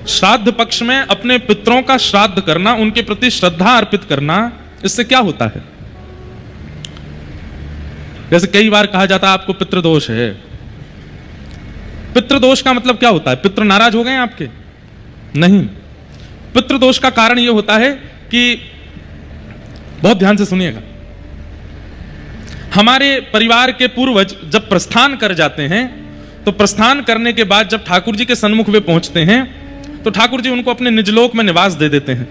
श्राद्ध पक्ष में अपने पितरों का श्राद्ध करना, उनके प्रति श्रद्धा अर्पित करना, इससे क्या होता है? जैसे कई बार कहा जाता है आपको पितृदोष है। पितृदोष का मतलब क्या होता है? पितृ नाराज हो गए आपके? नहीं। पितृदोष का कारण यह होता है कि, बहुत ध्यान से सुनिएगा, हमारे परिवार के पूर्वज जब प्रस्थान कर जाते हैं तो प्रस्थान करने के बाद जब ठाकुर जी के सन्मुख वे पहुंचते हैं तो ठाकुर जी उनको अपने निजलोक में निवास दे देते हैं।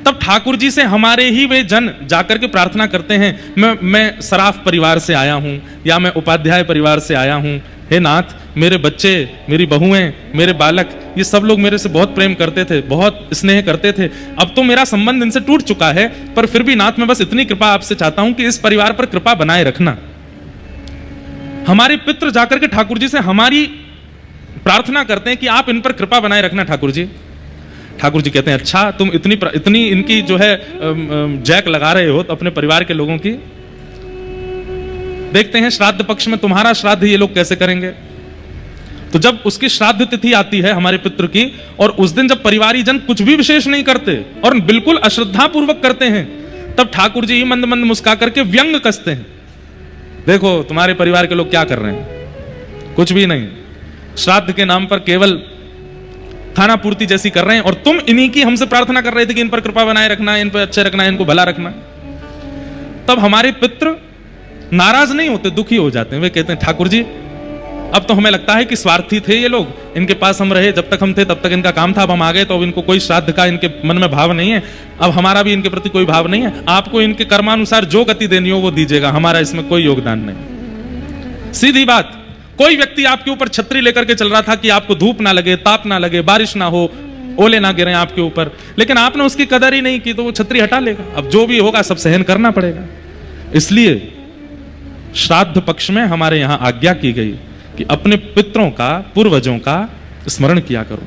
तब ठाकुर जी से हमारे ही वे जन जाकर के प्रार्थना करते हैं, मैं सराफ परिवार से आया हूं या मैं उपाध्याय परिवार से आया हूं, हे नाथ मेरे बच्चे, मेरी बहुएं, मेरे बालक, ये सब लोग मेरे से बहुत प्रेम करते थे, बहुत स्नेह करते थे। अब तो मेरा संबंध इनसे टूट चुका है, पर फिर भी नाथ मैं बस इतनी कृपा आपसे चाहता हूं कि इस परिवार पर कृपा बनाए रखना। हमारे पितृ जाकर के ठाकुर जी से हमारी प्रार्थना करते हैं कि आप इन पर कृपा बनाए रखना ठाकुर जी। ठाकुर जी कहते हैं अच्छा तुम इतनी इनकी जो है जैक लगा रहे हो तो अपने परिवार के लोगों की, देखते हैं श्राद्ध पक्ष में तुम्हारा श्राद्ध ये लोग कैसे करेंगे। तो जब उसकी श्राद्ध तिथि आती है हमारे पितृ की, और उस दिन जब परिवारी जन कुछ भी विशेष नहीं करते और बिल्कुल अश्रद्धा पूर्वक करते हैं, तब ठाकुर जी मंद मंद मुस्का करके व्यंग कसते हैं, देखो तुम्हारे परिवार के लोग क्या कर रहे हैं, कुछ भी नहीं, श्राद्ध के नाम पर केवल खाना पूर्ति जैसी कर रहे हैं, और तुम इन्हीं की हमसे प्रार्थना कर रहे थे कि इन पर कृपा बनाए रखना, इन पर अच्छे रखना, इनको भला रखना। तब हमारे पितृ नाराज नहीं होते, दुखी हो जाते हैं। वे कहते हैं ठाकुर जी अब तो हमें लगता है कि स्वार्थी थे ये लोग, इनके पास हम रहे, जब तक हम थे तब तक इनका काम था, अब हम आ गए तो अब इनको कोई श्राद्ध का इनके मन में भाव नहीं है, अब हमारा भी इनके प्रति कोई भाव नहीं है, आपको इनके कर्मानुसार जो गति देनी हो वो दीजिएगा, हमारा इसमें कोई योगदान नहीं। सीधी बात, कोई व्यक्ति आपके ऊपर छतरी लेकर के चल रहा था कि आपको धूप ना लगे, ताप ना लगे, बारिश ना हो, ओले ना गिरे आपके ऊपर, लेकिन आपने उसकी कदर ही नहीं की तो वो छतरी हटा लेगा। अब जो भी होगा सब सहन करना पड़ेगा। इसलिए श्राद्ध पक्ष में हमारे यहां आज्ञा की गई कि अपने पितरों का, पूर्वजों का स्मरण किया करो।